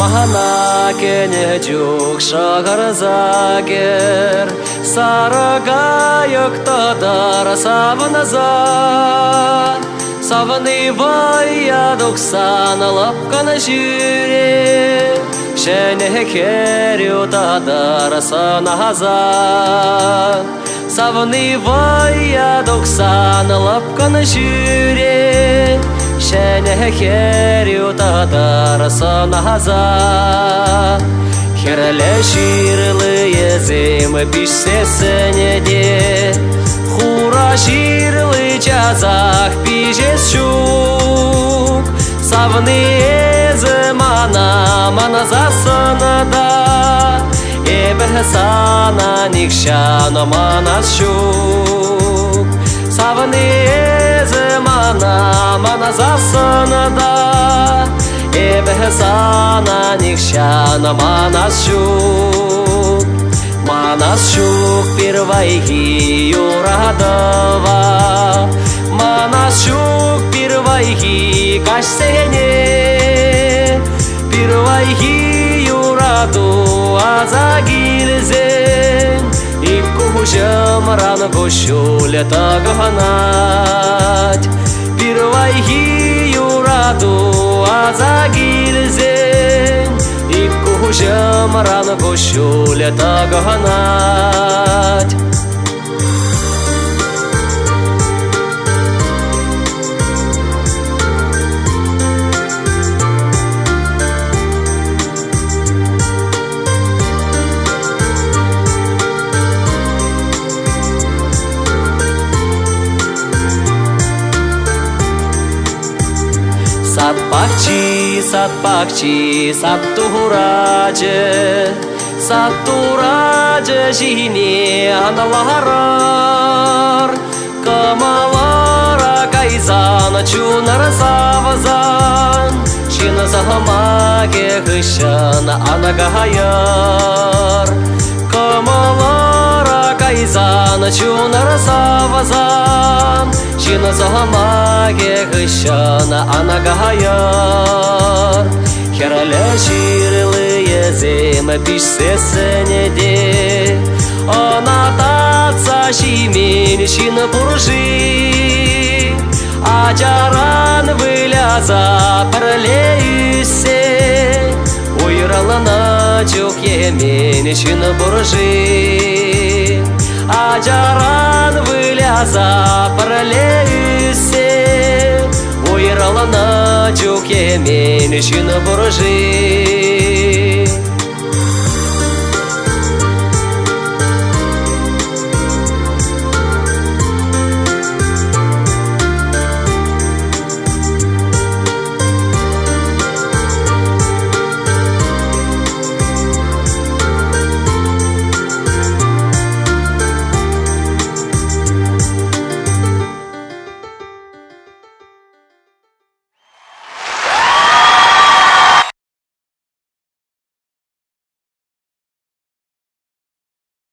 Mahana kene juk şagar zager Saraga yokta dar savanaza Savani vaya doksana lapkana jüre Şene keryo dar sana hazan Savani vaya doksana lapkana jüre Şene keryo dar sana hazan Herale şirli yezim pişse senede Hura şirli cazak pişes şuk Savni ezmana mana zasana da Ebe sana nikşana mana şuk Savni ezmana mana zasana da Ebe sana nikşana manas şuk pirvayhi yuradava Manas şuk pirvayhi kaş sene Pirvayhi yuradu aza girzen İpku jamran goşule tagahanat Pirvayhi yuradu aza girzen İpku jamran goşule tagahanat Satpakçi, Satturacı jini analar Kamalara kayzan çunar savazan Şina zahamage hışan anagahayar Kamalara kayzan çunar savazan Şina zahamage hışan anagahayar Herale şirli yezim pişse senede Ona tatsa şimin şin burji Acaran vılaza parle üsse Uyralana çok yemin şin burji Acaran vılaza parle üsse Uyralana çok yemin şin burji